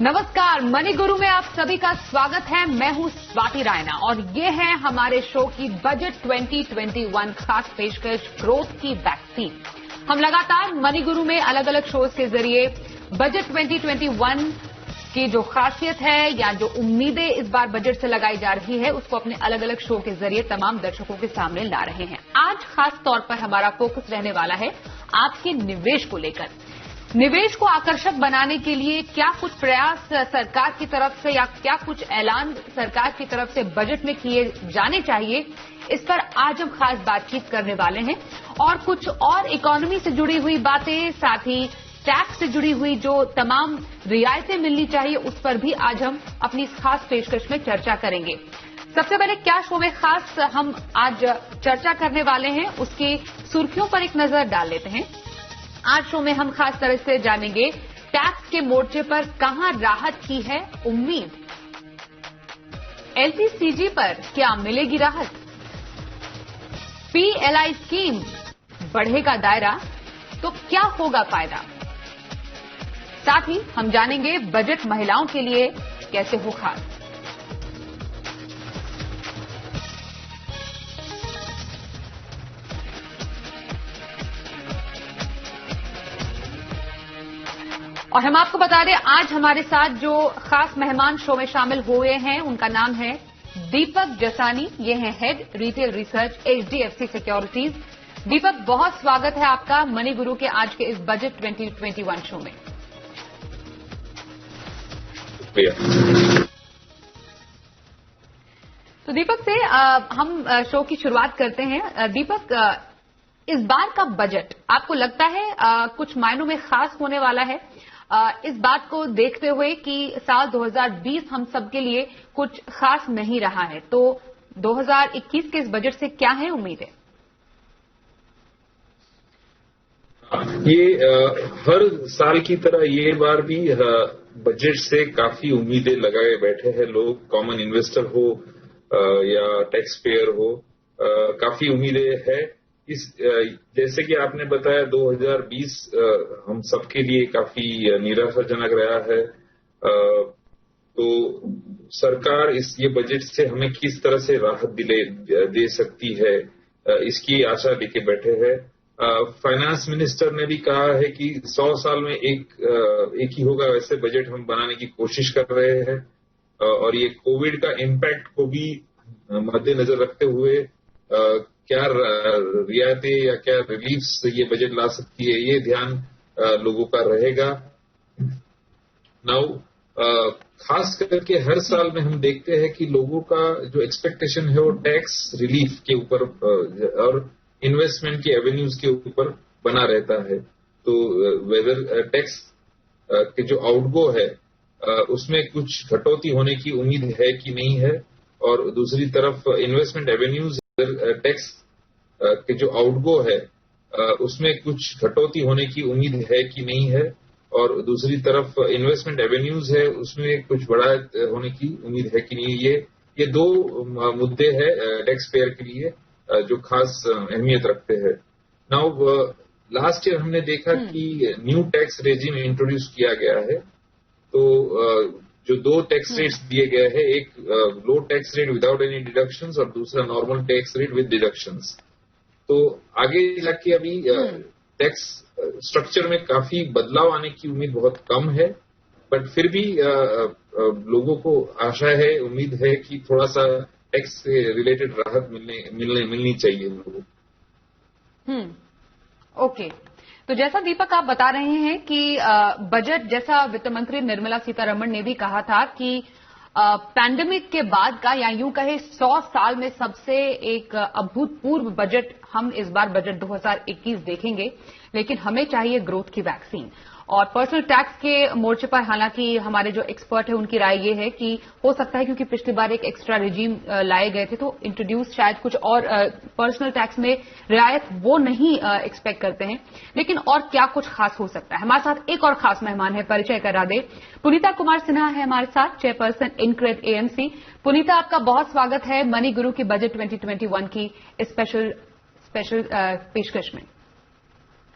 नमस्कार, मनी गुरु में आप सभी का स्वागत है। मैं हूं स्वाति रायना और ये है हमारे शो की बजट 2021 खास पेशकश ग्रोथ की वैक्सीन। हम लगातार मनी गुरु में अलग अलग शोज के जरिए बजट 2021 की जो खासियत है या जो उम्मीदें इस बार बजट से लगाई जा रही है उसको अपने अलग अलग शो के जरिए तमाम दर्शकों के सामने ला रहे हैं। आज खास तौर पर हमारा फोकस रहने वाला है आपके निवेश को लेकर। निवेश को आकर्षक बनाने के लिए क्या कुछ प्रयास सरकार की तरफ से या क्या कुछ ऐलान सरकार की तरफ से बजट में किए जाने चाहिए, इस पर आज हम खास बातचीत करने वाले हैं। और कुछ और इकोनॉमी से जुड़ी हुई बातें, साथ ही टैक्स से जुड़ी हुई जो तमाम रियायतें मिलनी चाहिए उस पर भी आज हम अपनी इस खास पेशकश में चर्चा करेंगे। सबसे पहले क्या शो में खास हम आज चर्चा करने वाले हैं उसकी सुर्खियों पर एक नजर डाल लेते हैं। आज शो में हम खास तरह से जानेंगे टैक्स के मोर्चे पर कहां राहत की है उम्मीद, एलटीसीजी पर क्या मिलेगी राहत, पीएलआई स्कीम बढ़ेगा दायरा तो क्या होगा फायदा, साथ ही हम जानेंगे बजट महिलाओं के लिए कैसे हो खास। और हम आपको बता दें आज हमारे साथ जो खास मेहमान शो में शामिल हुए हैं उनका नाम है दीपक जसानी। ये हैं head retail research HDFC securities. Deepak, बहुत स्वागत है आपका मनी गुरु के आज के इस बजट 2021 शो में। तो दीपक से हम शो की शुरुआत करते हैं। दीपक, इस बार का बजट आपको लगता है कुछ मायनों में खास होने वाला है, इस बात को देखते हुए कि साल 2020 हम सबके लिए कुछ खास नहीं रहा है, तो 2021 के इस बजट से क्या है उम्मीदें? ये हर साल की तरह ये बार भी बजट से काफी उम्मीदें लगाए बैठे हैं लोग, कॉमन इन्वेस्टर हो या टैक्स पेयर हो, काफी उम्मीदें है। जैसे कि आपने बताया 2020 हम सबके लिए काफी निराशाजनक रहा है, तो सरकार ये बजट से हमें किस तरह से राहत दे सकती है, इसकी आशा लेके बैठे हैं। फाइनेंस मिनिस्टर ने भी कहा है कि 100 साल में एक ही होगा, वैसे बजट हम बनाने की कोशिश कर रहे हैं। और ये कोविड का इम्पैक्ट को भी मद्देनजर रखते हुए क्या रियायतें या क्या रिलीफ्स ये बजट ला सकती है, ये ध्यान लोगों का रहेगा। नाउ खास करके हर साल में हम देखते हैं कि लोगों का जो एक्सपेक्टेशन है वो टैक्स रिलीफ के ऊपर और इन्वेस्टमेंट के एवेन्यूज के ऊपर बना रहता है। तो वेदर टैक्स के जो आउटगो है उसमें कुछ कटौती होने की उम्मीद है कि नहीं है, और दूसरी तरफ इन्वेस्टमेंट एवेन्यूज टैक्स के जो आउटगो है उसमें कुछ कटौती होने की उम्मीद है कि नहीं है, और दूसरी तरफ इन्वेस्टमेंट एवेन्यूज है उसमें कुछ बड़ा होने की उम्मीद है कि नहीं। ये दो मुद्दे हैं टैक्स पेयर के लिए जो खास अहमियत रखते हैं। नाउ लास्ट ईयर हमने देखा कि न्यू टैक्स रेजिम इंट्रोड्यूस किया गया है, तो जो दो टैक्स रेट्स दिए गए हैं, एक low tax rate without any deductions और दूसरा normal tax rate with deductions. तो आगे जाके अभी टैक्स स्ट्रक्चर में काफी बदलाव आने की उम्मीद बहुत कम है, बट फिर भी लोगों को आशा है, उम्मीद है कि थोड़ा सा टैक्स से रिलेटेड राहत मिलनी चाहिए लोगों को। ओके, तो जैसा दीपक आप बता रहे हैं कि बजट, जैसा वित्त मंत्री निर्मला सीतारमण ने भी कहा था कि पैंडेमिक के बाद का या यूं कहे 100 साल में सबसे एक अभूतपूर्व बजट हम इस बार बजट 2021 देखेंगे, लेकिन हमें चाहिए ग्रोथ की वैक्सीन। और पर्सनल टैक्स के मोर्चे पर हालांकि हमारे जो एक्सपर्ट है उनकी राय ये है कि हो सकता है क्योंकि पिछली बार एक एक्स्ट्रा रिजीम लाए गए थे तो इंट्रोड्यूस शायद कुछ और पर्सनल टैक्स में रियायत वो नहीं एक्सपेक्ट करते हैं, लेकिन और क्या कुछ खास हो सकता है। हमारे साथ एक और खास मेहमान है, परिचय करा दे। पुनीता कुमार सिन्हा है हमारे साथ, चेयरपर्सन इनक्रेड एएमसी। पुनीता, आपका बहुत स्वागत है मनी गुरु की बजट 2021 की स्पेशल पेशकश में।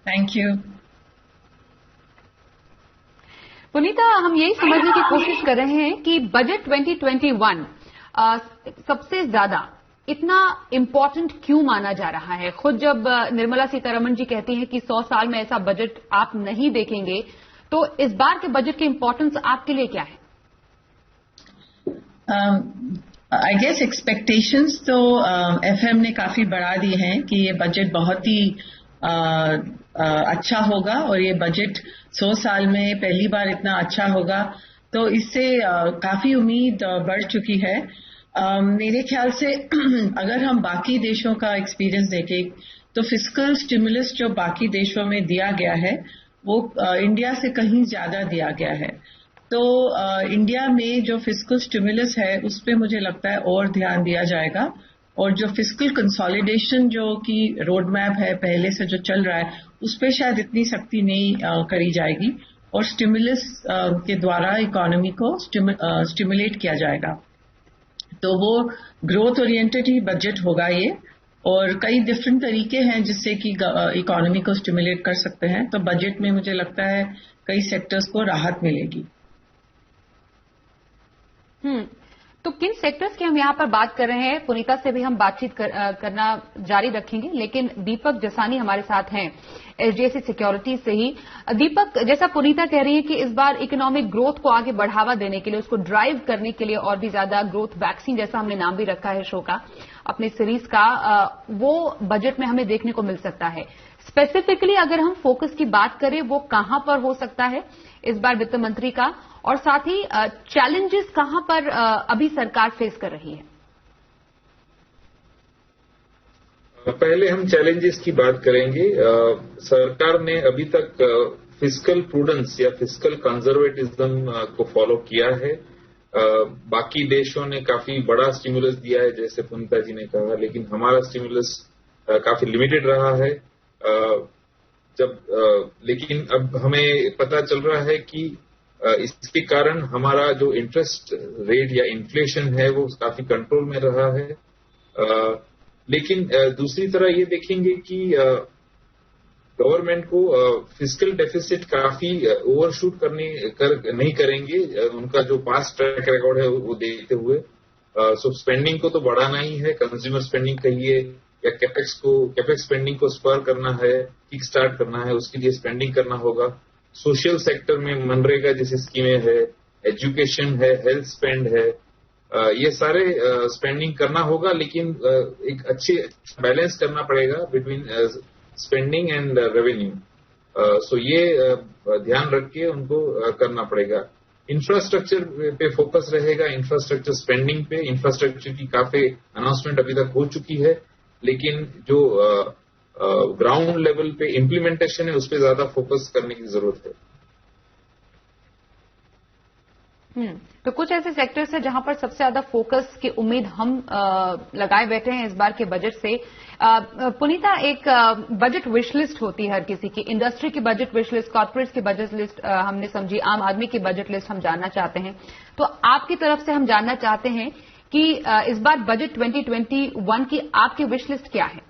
Thank you. पुनीता, हम यही समझने की कोशिश कर रहे हैं कि बजट 2021 सबसे ज्यादा इतना इम्पोर्टेंट क्यों माना जा रहा है? खुद जब निर्मला सीतारमण जी कहती हैं कि 100 साल में ऐसा बजट आप नहीं देखेंगे, तो इस बार के बजट की इम्पोर्टेंस आपके लिए क्या है? आई गेस एक्सपेक्टेशंस तो एफएम ने काफी बढ़ा दी हैं कि ये बजट बहुत ही अच्छा होगा और ये बजट 100 साल में पहली बार इतना अच्छा होगा, तो इससे काफी उम्मीद बढ़ चुकी है। मेरे ख्याल से अगर हम बाकी देशों का एक्सपीरियंस देखें तो फिस्कल स्टिमुलस जो बाकी देशों में दिया गया है वो इंडिया से कहीं ज्यादा दिया गया है। तो इंडिया में जो फिस्कल स्टिमुलस है उस पे मुझे लगता है और ध्यान दिया जाएगा, और जो फिस्कल कंसोलिडेशन जो कि रोड मैप है पहले से जो चल रहा है उस पे शायद इतनी सख्ती नहीं करी जाएगी, और स्टिमुलस के द्वारा इकोनॉमी को स्टिमुलेट किया जाएगा। तो वो ग्रोथ ओरिएंटेड ही बजट होगा ये, और कई डिफरेंट तरीके हैं जिससे कि इकोनॉमी को स्टिमुलेट कर सकते हैं। तो बजट में मुझे लगता है कई सेक्टर्स को राहत मिलेगी। तो किन सेक्टर्स की हम यहाँ पर बात कर रहे हैं? पुनीता से भी हम बातचीत करना जारी रखेंगे, लेकिन दीपक जसानी हमारे साथ हैं एचडीएफसी सिक्योरिटीज से ही। दीपक, जैसा पुनीता कह रही है कि इस बार इकोनॉमिक ग्रोथ को आगे बढ़ावा देने के लिए, उसको ड्राइव करने के लिए और भी ज्यादा ग्रोथ वैक्सीन, जैसा हमने नाम भी रखा है शो का, अपने सीरीज का, वो बजट में हमें देखने को मिल सकता है। स्पेसिफिकली अगर हम फोकस की बात करें, वो कहां पर हो सकता है इस बार वित्त मंत्री का, और साथ ही चैलेंजेस कहां पर अभी सरकार फेस कर रही है? पहले हम चैलेंजेस की बात करेंगे। सरकार ने अभी तक फिस्कल प्रूडेंस या फिस्कल कंजर्वेटिज्म को फॉलो किया है। बाकी देशों ने काफी बड़ा स्टिमुलस दिया है, जैसे पुनीता जी ने कहा, लेकिन हमारा स्टिमुलस काफी लिमिटेड रहा है। लेकिन अब हमें पता चल रहा है कि इसके कारण हमारा जो इंटरेस्ट रेट या इन्फ्लेशन है वो काफी कंट्रोल में रहा है। लेकिन दूसरी तरह ये देखेंगे कि गवर्नमेंट को फिस्कल डेफिसिट काफी ओवरशूट नहीं करेंगे, उनका जो पास्ट ट्रैक रिकॉर्ड है वो देखते हुए। सो स्पेंडिंग को तो बढ़ाना ही है, कंज्यूमर स्पेंडिंग कहिए या कैपेक्स स्पेंडिंग को स्पर करना है, किक स्टार्ट करना है, उसके लिए स्पेंडिंग करना होगा। सोशल सेक्टर में मनरेगा जैसी स्कीमें है, एजुकेशन है, हेल्थ स्पेंड है, ये सारे स्पेंडिंग करना होगा, लेकिन एक अच्छे बैलेंस करना पड़ेगा बिटवीन स्पेंडिंग एंड रेवेन्यू। सो ये ध्यान रख के उनको करना पड़ेगा। इंफ्रास्ट्रक्चर पे फोकस रहेगा, इंफ्रास्ट्रक्चर स्पेंडिंग पे। इंफ्रास्ट्रक्चर की काफी अनाउंसमेंट अभी तक हो चुकी है, लेकिन जो ग्राउंड लेवल पे इम्प्लीमेंटेशन है उस पर ज्यादा फोकस करने की जरूरत है। तो कुछ ऐसे सेक्टर्स हैं जहां पर सबसे ज्यादा फोकस की उम्मीद हम लगाए बैठे हैं इस बार के बजट से। पुनीता, एक बजट विश लिस्ट होती है हर किसी की, इंडस्ट्री की बजट विश लिस्ट, कॉर्पोरेट्स की बजट लिस्ट हमने समझी, आम आदमी की बजट लिस्ट हम जानना चाहते हैं। तो आपकी तरफ से हम जानना चाहते हैं कि इस बार बजट 2021 की आपकी विश लिस्ट क्या है?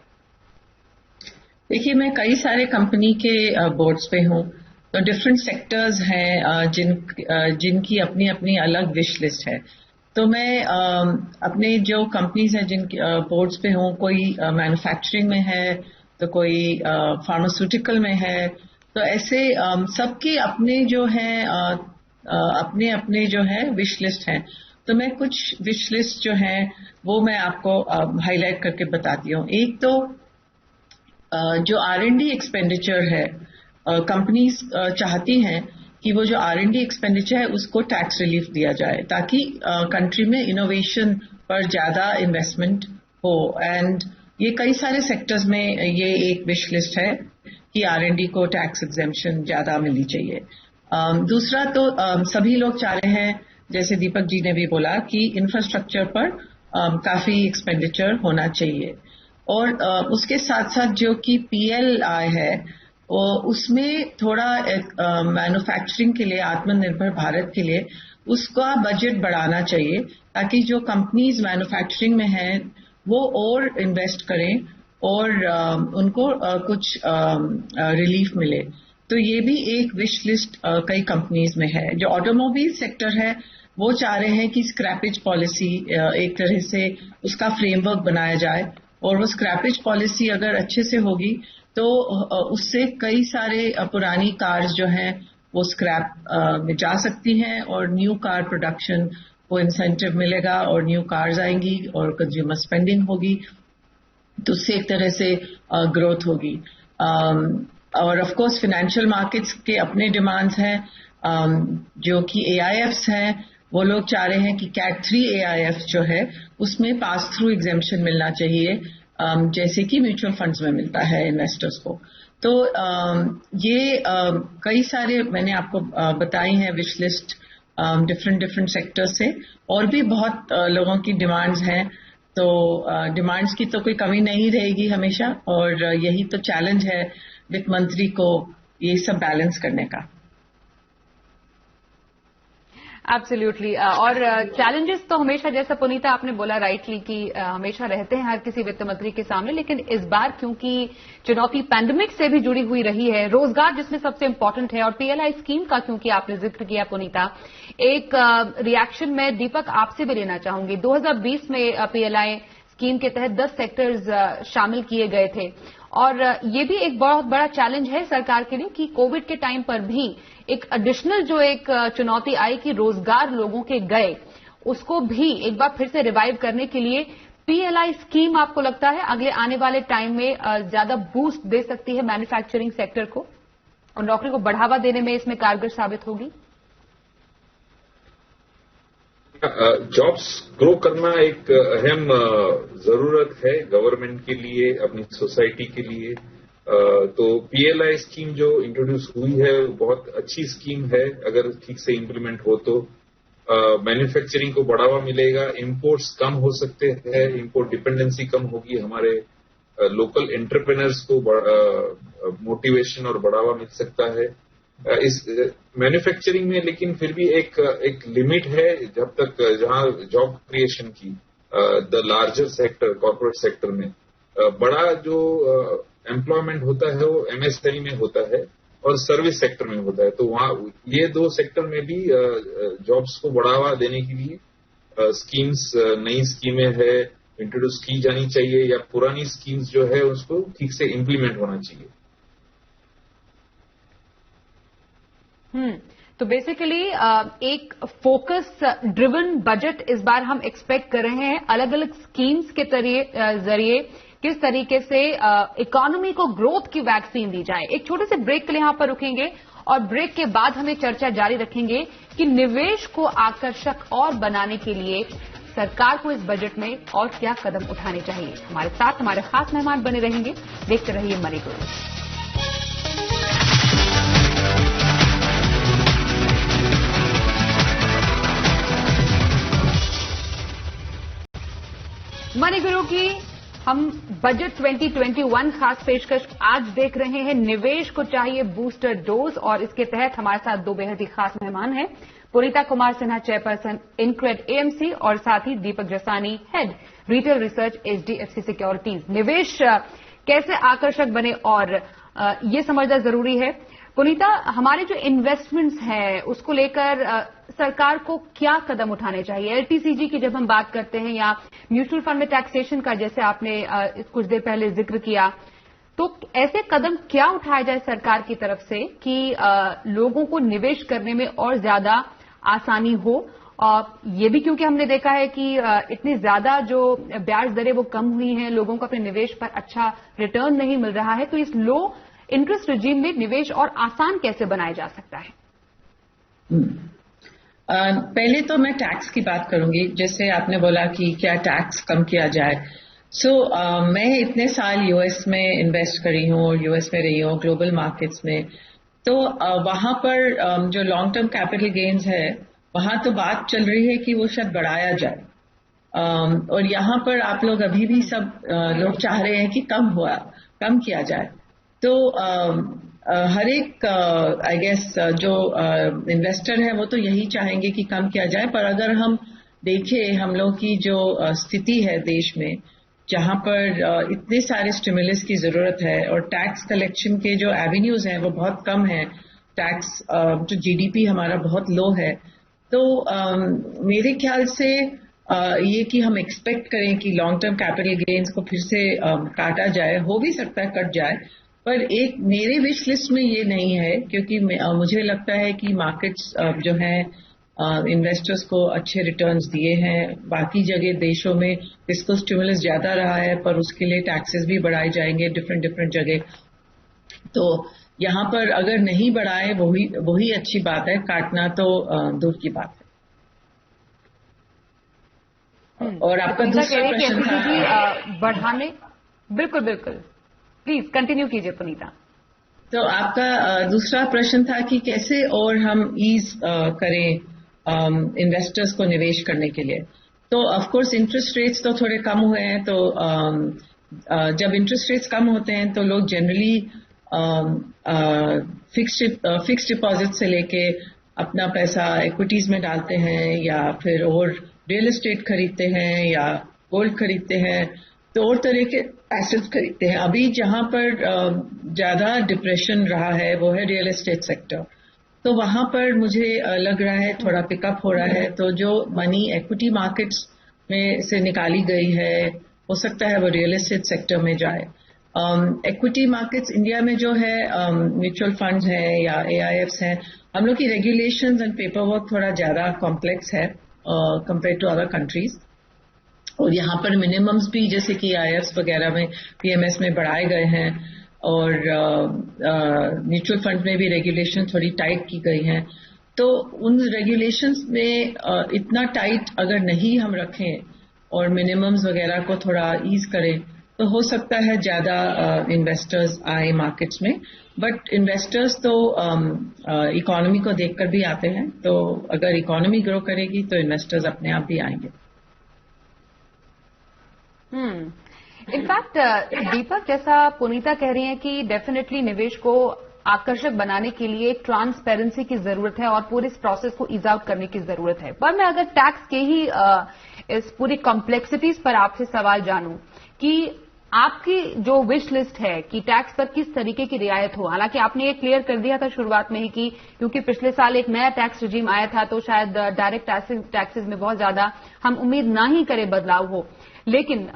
देखिए, मैं कई सारे कंपनी के बोर्ड्स पे हूँ, तो डिफरेंट सेक्टर्स हैं जिनकी अपनी अपनी अलग विश लिस्ट है। तो मैं अपने जो कंपनीज हैं जिनके बोर्ड्स पे हूँ, कोई मैन्युफैक्चरिंग में है तो कोई फार्मास्यूटिकल में है, तो ऐसे सबके अपने जो है अपने अपने जो है विश लिस्ट हैं। तो मैं कुछ विश लिस्ट जो है वो मैं आपको हाईलाइट करके बताती हूँ। एक तो जो R&D एक्सपेंडिचर है, कंपनीज चाहती हैं कि वो जो R&D एक्सपेंडिचर है उसको टैक्स रिलीफ दिया जाए, ताकि कंट्री में इनोवेशन पर ज्यादा इन्वेस्टमेंट हो। एंड ये कई सारे सेक्टर्स में ये एक विश लिस्ट है कि R&D को टैक्स एग्जेम्पशन ज्यादा मिलनी चाहिए। दूसरा तो सभी लोग चाह रहे हैं, जैसे दीपक जी ने भी बोला, कि इंफ्रास्ट्रक्चर पर काफी एक्सपेंडिचर होना चाहिए, और उसके साथ साथ जो कि PLI है उसमें थोड़ा मैन्युफैक्चरिंग के लिए, आत्मनिर्भर भारत के लिए उसका बजट बढ़ाना चाहिए, ताकि जो कंपनीज मैन्युफैक्चरिंग में हैं वो और इन्वेस्ट करें और उनको कुछ रिलीफ मिले। तो ये भी एक विश लिस्ट कई कंपनीज में है। जो ऑटोमोबाइल सेक्टर है वो चाह रहे हैं कि स्क्रैपेज पॉलिसी एक तरह से उसका फ्रेमवर्क बनाया जाए, और वो स्क्रैपेज पॉलिसी अगर अच्छे से होगी तो उससे कई सारे पुरानी कार्स जो हैं वो स्क्रैप में जा सकती हैं और न्यू कार प्रोडक्शन को इंसेंटिव मिलेगा और न्यू कार्स आएंगी और कंज्यूमर स्पेंडिंग होगी, तो उससे एक तरह से ग्रोथ होगी। और ऑफ कोर्स फाइनेंशियल मार्केट्स के अपने डिमांड्स हैं, जो कि AIFs हैं, वो लोग चाह रहे हैं कि कैट 3 AIF जो है उसमें पास थ्रू एग्जेम्पशन मिलना चाहिए, जैसे कि म्यूचुअल फंड्स में मिलता है इन्वेस्टर्स को। तो ये कई सारे मैंने आपको बताई हैं विश लिस्ट डिफरेंट सेक्टर्स से, और भी बहुत लोगों की डिमांड्स हैं। तो डिमांड्स की तो कोई कमी नहीं रहेगी हमेशा, और यही तो चैलेंज है वित्त मंत्री को, ये सब बैलेंस करने का। एब्सोल्युटली। और चैलेंजेस तो हमेशा, जैसा पुनीता आपने बोला राइटली, कि हमेशा रहते हैं हर किसी वित्त मंत्री के सामने, लेकिन इस बार क्योंकि चुनौती पैंडेमिक से भी जुड़ी हुई रही है, रोजगार जिसमें सबसे इंपॉर्टेंट है, और PLI स्कीम का क्योंकि आपने जिक्र किया पुनीता, एक रिएक्शन में दीपक आपसे भी लेना चाहूंगी। 2020 में PLI स्कीम के तहत 10 सेक्टर्स शामिल किए गए थे, और ये भी एक बहुत बड़ा चैलेंज है सरकार के लिए कि कोविड के टाइम पर भी एक एडिशनल जो एक चुनौती आई कि रोजगार लोगों के गए, उसको भी एक बार फिर से रिवाइव करने के लिए PLI स्कीम आपको लगता है अगले आने वाले टाइम में ज्यादा बूस्ट दे सकती है मैन्युफैक्चरिंग सेक्टर को, और नौकरी को बढ़ावा देने में इसमें कारगर साबित होगी? जॉब्स ग्रो करना एक अहम जरूरत है गवर्नमेंट के लिए, अपनी सोसाइटी के लिए। तो PLI स्कीम जो इंट्रोड्यूस हुई है बहुत अच्छी स्कीम है, अगर ठीक से इम्प्लीमेंट हो तो मैन्युफैक्चरिंग को बढ़ावा मिलेगा, इंपोर्ट्स कम हो सकते हैं, इंपोर्ट डिपेंडेंसी कम होगी, हमारे लोकल एंटरप्रेन्योर्स को मोटिवेशन और बढ़ावा मिल सकता है इस मैन्युफैक्चरिंग में। लेकिन फिर भी एक लिमिट है जब तक जहां जॉब क्रिएशन की the larger sector corporate sector में बड़ा जो एम्प्लॉयमेंट होता है वो MSME में होता है और सर्विस सेक्टर में होता है। तो वहां ये दो सेक्टर में भी जॉब्स को बढ़ावा देने के लिए स्कीम्स, नई स्कीमें है इंट्रोड्यूस की जानी चाहिए, या पुरानी स्कीम्स जो है उसको ठीक से इम्प्लीमेंट होना चाहिए। तो बेसिकली एक फोकस ड्रिवन बजट इस बार हम एक्सपेक्ट कर रहे हैं, अलग अलग स्कीम्स के जरिए किस तरीके से इकोनॉमी को ग्रोथ की वैक्सीन दी जाए। एक छोटे से ब्रेक के लिए यहां पर रुकेंगे, और ब्रेक के बाद हमें चर्चा जारी रखेंगे कि निवेश को आकर्षक और बनाने के लिए सरकार को इस बजट में और क्या कदम उठाने चाहिए। हमारे साथ हमारे खास मेहमान बने रहेंगे, देखते रहिए मनी गुरु। मनी गुरु की हम बजट 2021 खास पेशकश आज देख रहे हैं। निवेश को चाहिए बूस्टर डोज, और इसके तहत हमारे साथ दो बेहद ही खास मेहमान हैं। पुनीता कुमार सिन्हा, चेयरपर्सन इनक्रेड AMC, और साथ ही Deepak Jasani, head retail research HDFC securities. निवेश कैसे आकर्षक बने और ये समझना जरूरी है। पुनीता, हमारे जो इन्वेस्टमेंट्स हैं उसको लेकर सरकार को क्या कदम उठाने चाहिए? LTCG की जब हम बात करते हैं, या म्यूचुअल फंड में टैक्सेशन का जैसे आपने कुछ देर पहले जिक्र किया, तो ऐसे कदम क्या उठाए जाए सरकार की तरफ से कि लोगों को निवेश करने में और ज्यादा आसानी हो? और ये भी क्योंकि हमने देखा है कि इतनी ज्यादा जो ब्याज दरें वो कम हुई हैं, लोगों को अपने निवेश पर अच्छा रिटर्न नहीं मिल रहा है, तो इस लो इंटरेस्ट रिजीम में निवेश और आसान कैसे बनाया जा सकता है? पहले तो मैं टैक्स की बात करूंगी। जैसे आपने बोला कि क्या टैक्स कम किया जाए। मैं इतने साल US में इन्वेस्ट करी हूँ और US में रही हूँ ग्लोबल मार्केट्स में, तो वहां पर जो लॉन्ग टर्म कैपिटल गेन्स है वहां तो बात चल रही है कि वो शायद बढ़ाया जाए, और यहाँ पर आप लोग अभी भी सब लोग चाह रहे हैं कि कम किया जाए। तो हर एक आई गेस जो इन्वेस्टर है वो तो यही चाहेंगे कि कम किया जाए, पर अगर हम देखें हम लोग की जो स्थिति है देश में, जहां पर इतने सारे स्टिमुलस की जरूरत है और टैक्स कलेक्शन के जो एवेन्यूज हैं वो बहुत कम है, टैक्स जो जीडीपी हमारा बहुत लो है, तो मेरे ख्याल से ये कि हम एक्सपेक्ट करें कि लॉन्ग टर्म कैपिटल गेन्स को फिर से काटा जाए, हो भी सकता है कट जाए, पर एक मेरे विश लिस्ट में ये नहीं है, क्योंकि मुझे लगता है कि मार्केट्स जो हैं इन्वेस्टर्स को अच्छे रिटर्न्स दिए हैं। बाकी जगह देशों में फिस्कल स्टिमुलस ज्यादा रहा है, पर उसके लिए टैक्सेस भी बढ़ाए जाएंगे डिफरेंट जगह। तो यहाँ पर अगर नहीं बढ़ाए वही अच्छी बात है, काटना तो दूर की बात है। और आपका दूसरा प्रश्न था बढ़ाने, बिल्कुल प्लीज कंटिन्यू कीजिए पुनीता। तो आपका दूसरा प्रश्न था कि कैसे और हम ईज करें इन्वेस्टर्स को निवेश करने के लिए। तो ऑफ कोर्स इंटरेस्ट रेट्स तो थोड़े कम हुए हैं, तो जब इंटरेस्ट रेट्स कम होते हैं तो लोग जनरली फिक्स्ड डिपॉजिट से लेके अपना पैसा इक्विटीज में डालते हैं, या फिर और रियल एस्टेट खरीदते हैं, या गोल्ड खरीदते हैं, तो और तरह के एसेट्स खरीदते हैं। अभी जहां पर ज्यादा डिप्रेशन रहा है वो है रियल एस्टेट सेक्टर, तो वहां पर मुझे लग रहा है थोड़ा पिकअप हो रहा है। तो जो मनी एक्विटी मार्केट्स में से निकाली गई है, हो सकता है वो रियल एस्टेट सेक्टर में जाए। इक्विटी मार्केट्स इंडिया में जो है म्यूचुअल फंड्स हैं या AIFs हैं, हम लोग की रेगुलेशंस एंड पेपर वर्क थोड़ा ज्यादा कॉम्प्लेक्स है कंपेयर टू अदर कंट्रीज, और यहाँ पर मिनिमम्स भी जैसे कि AIFs वगैरह में PMS में बढ़ाए गए हैं, और म्यूचुअल फंड में भी रेगुलेशन थोड़ी टाइट की गई हैं। तो उन रेगुलेशंस में इतना टाइट अगर नहीं हम रखें और मिनिमम्स वगैरह को थोड़ा ईज करें, तो हो सकता है ज्यादा इन्वेस्टर्स आए मार्केट्स में। बट इन्वेस्टर्स तो इकोनॉमी को देखकर भी आते हैं, तो अगर इकोनॉमी ग्रो करेगी तो इन्वेस्टर्स अपने आप भी आएंगे। इनफैक्ट दीपक, जैसा पुनीता कह रही हैं कि डेफिनेटली निवेश को आकर्षक बनाने के लिए ट्रांसपेरेंसी की जरूरत है और पूरे इस प्रोसेस को ईज आउट करने की जरूरत है। पर मैं अगर टैक्स के ही इस पूरी कॉम्प्लेक्सिटीज पर आपसे सवाल जानूं कि आपकी जो विश लिस्ट है कि टैक्स पर किस तरीके की रियायत हो। हालांकि आपने ये क्लियर कर दिया था शुरुआत में ही कि क्योंकि पिछले साल एक नया टैक्स रिजीम आया था, तो शायद डायरेक्ट टैक्सेस में बहुत ज्यादा हम उम्मीद ना ही करें बदलाव हो, लेकिन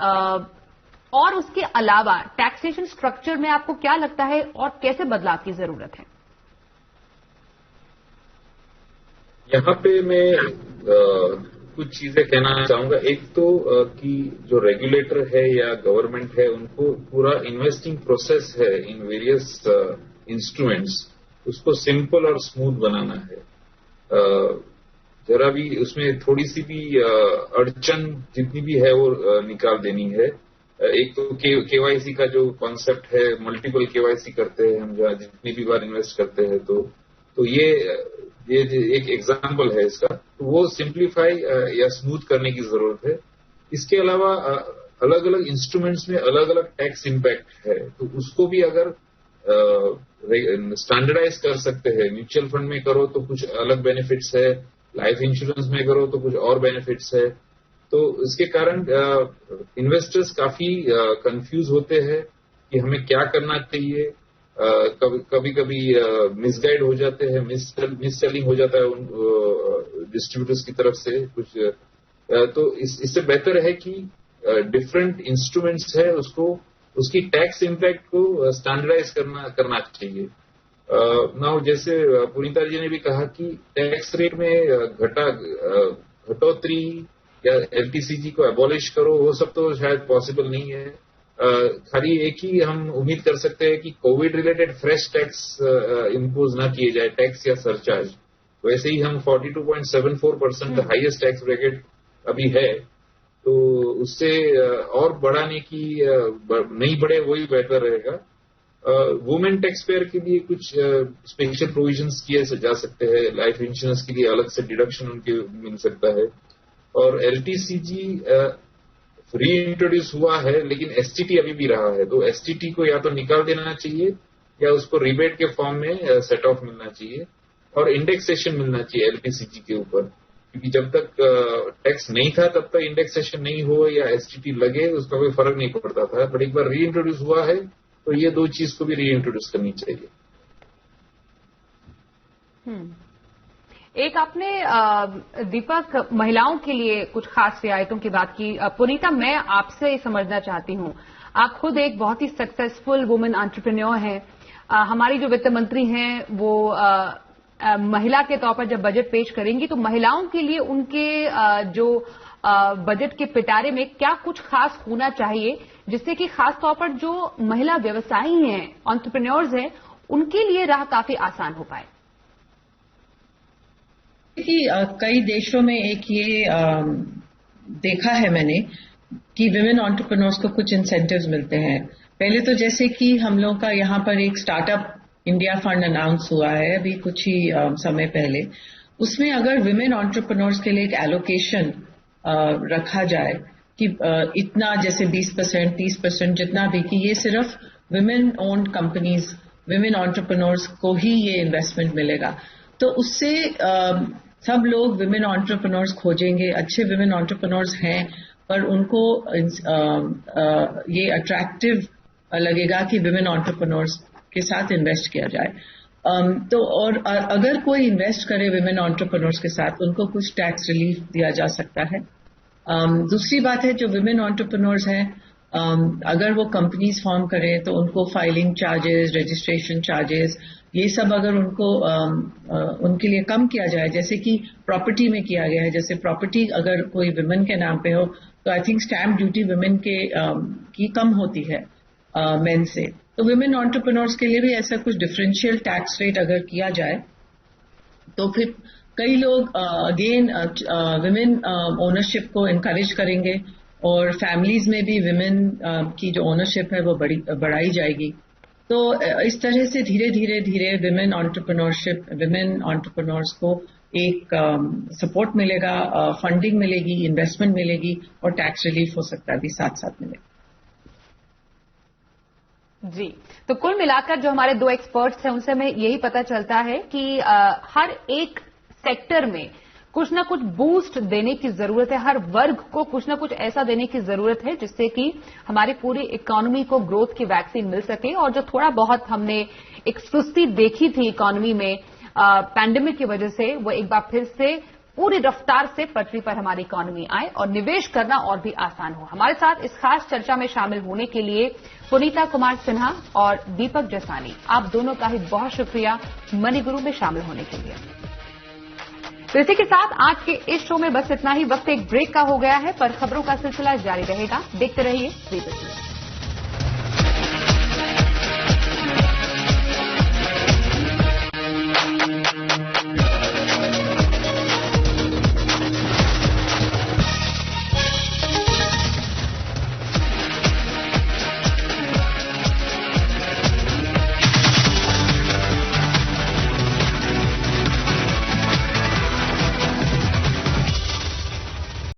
और उसके अलावा टैक्सेशन स्ट्रक्चर में आपको क्या लगता है और कैसे बदलाव की जरूरत है? यहाँ पे मैं कुछ चीजें कहना चाहूंगा। एक तो कि जो रेगुलेटर है या गवर्नमेंट है, उनको पूरा इन्वेस्टिंग प्रोसेस है इन वेरियस इंस्ट्रूमेंट्स, उसको सिंपल और स्मूथ बनाना है। जरा भी उसमें थोड़ी सी भी अड़चन जितनी भी है वो निकाल देनी है। एक तो केवाईसी का जो कॉन्सेप्ट है, मल्टीपल केवाईसी करते हैं हम जहाँ जितनी भी बार इन्वेस्ट करते हैं, तो ये एक एग्जाम्पल है इसका। तो वो सिंप्लीफाई या स्मूथ करने की जरूरत है। इसके अलावा अलग अलग इंस्ट्रूमेंट्स में अलग अलग टैक्स इम्पैक्ट है, तो उसको भी अगर स्टैंडर्डाइज कर सकते हैं। म्यूचुअल फंड में करो तो कुछ अलग बेनिफिट्स है, लाइफ इंश्योरेंस में करो तो कुछ और बेनिफिट्स है। तो इसके कारण इन्वेस्टर्स काफी कंफ्यूज होते हैं कि हमें क्या करना चाहिए। कभी कभी मिसगाइड हो जाते हैं, मिस सेलिंग हो जाता है उन डिस्ट्रीब्यूटर्स की तरफ से कुछ। तो इससे बेहतर है कि डिफरेंट इंस्ट्रूमेंट्स है उसकी टैक्स इम्पैक्ट को स्टैंडर्डाइज करना चाहिए। नाउ जैसे पुनीता जी ने भी कहा कि टैक्स रेट में घटोतरी या LTCG को एबॉलिश करो, वो सब तो शायद पॉसिबल नहीं है। खाली एक ही हम उम्मीद कर सकते हैं कि Covid related fresh tax impose ना किए जाए, टैक्स या सरचार्ज। वैसे ही हम 42.74% हाईएस्ट टैक्स ब्रैकेट अभी है, तो उससे और बढ़ाने की नहीं बढ़े वही बेहतर रहेगा। वुमेन टैक्स पेयर के लिए कुछ स्पेशल प्रोविजंस किए जा सकते हैं, लाइफ इंश्योरेंस के लिए अलग से डिडक्शन उनके मिल सकता है। और LTCG री इंट्रोड्यूस हुआ है, लेकिन STT अभी भी रहा है, तो STT को या तो निकाल देना चाहिए या उसको रिबेट के फॉर्म में सेट ऑफ मिलना चाहिए और इंडेक्सेशन मिलना चाहिए LTCG के ऊपर। क्योंकि जब तक टैक्स नहीं था तब तक इंडेक्सेशन नहीं हो या एसटीटी लगे उसका कोई फर्क नहीं पड़ता था, बट एक बार री इंट्रोड्यूस हुआ है तो ये दो चीज को भी री इंट्रोड्यूस करनी चाहिए। एक आपने दीपक महिलाओं के लिए कुछ खास रियायतों की बात की। पुनीता, मैं आपसे ये समझना चाहती हूं, आप खुद एक बहुत ही सक्सेसफुल वुमेन एंटरप्रेन्योर हैं। हमारी जो वित्त मंत्री हैं वो महिला के तौर पर जब बजट पेश करेंगी तो महिलाओं के लिए उनके जो बजट के पिटारे में क्या कुछ खास होना चाहिए जिससे कि खास तौर पर जो महिला व्यवसायी हैं, एंटरप्रेन्योर्स हैं, उनके लिए राह काफी आसान हो पाए? कि कई देशों में एक ये देखा है मैंने कि विमेन एंटरप्रेन्योर्स को कुछ इंसेंटिव्स मिलते हैं। पहले तो जैसे कि हम लोगों का यहाँ पर एक स्टार्टअप इंडिया फंड अनाउंस हुआ है अभी कुछ ही समय पहले, उसमें अगर विमेन एंटरप्रेन्योर्स के लिए एक एलोकेशन रखा जाए कि इतना जैसे 20%, 30% जितना भी, कि ये सिर्फ women owned companies, women entrepreneurs को ही ये इन्वेस्टमेंट मिलेगा, तो उससे सब लोग विमेन एंटरप्रेन्योर्स खोजेंगे। अच्छे विमेन एंटरप्रेन्योर्स हैं पर उनको ये अट्रैक्टिव लगेगा कि विमेन एंटरप्रेन्योर्स के साथ इन्वेस्ट किया जाए। तो और अगर कोई इन्वेस्ट करे विमेन एंटरप्रेन्योर्स के साथ, उनको कुछ टैक्स रिलीफ दिया जा सकता है। दूसरी बात है, जो विमेन एंटरप्रेन्योर्स हैं, अगर वो कंपनीज फॉर्म करें तो उनको फाइलिंग चार्जेस, रजिस्ट्रेशन चार्जेस, ये सब अगर उनको उनके लिए कम किया जाए, जैसे कि प्रॉपर्टी में किया गया है। जैसे प्रॉपर्टी अगर कोई विमेन के नाम पे हो तो I think stamp duty women के की कम होती है मेन से। तो विमेन एंटरप्रेन्योर्स के लिए भी ऐसा कुछ डिफरेंशियल टैक्स रेट अगर किया जाए तो फिर कई लोग अगेन विमेन ओनरशिप को इनकरेज करेंगे और फैमिलीज में भी विमेन की जो ओनरशिप है वो बढ़ाई जाएगी। तो इस तरह से धीरे धीरे विमेन एंटरप्रेन्योरशिप, विमेन एंटरप्रेन्योर्स को एक सपोर्ट मिलेगा, फंडिंग मिलेगी, इन्वेस्टमेंट मिलेगी और टैक्स रिलीफ हो सकता है भी साथ साथ मिलेगा। जी, तो कुल मिलाकर जो हमारे दो एक्सपर्ट्स हैं उनसे हमें यही पता चलता है कि हर एक सेक्टर में कुछ ना कुछ बूस्ट देने की जरूरत है, हर वर्ग को कुछ ना कुछ ऐसा देने की जरूरत है जिससे कि हमारी पूरी इकोनॉमी को ग्रोथ की वैक्सीन मिल सके। और जो थोड़ा बहुत हमने एक सुस्ती देखी थी इकोनॉमी में पैंडेमिक की वजह से, वो एक बार फिर से पूरी रफ्तार से पटरी पर हमारी इकोनॉमी आए और निवेश करना और भी आसान हो। हमारे साथ इस खास चर्चा में शामिल होने के लिए पुनीता कुमार सिन्हा और दीपक जसानी, आप दोनों का ही बहुत शुक्रिया मनी गुरु में शामिल होने के लिए। तो इसी के साथ आज के इस शो में बस इतना ही। वक्त एक ब्रेक का हो गया है, पर खबरों का सिलसिला जारी रहेगा। देखते रहिए 3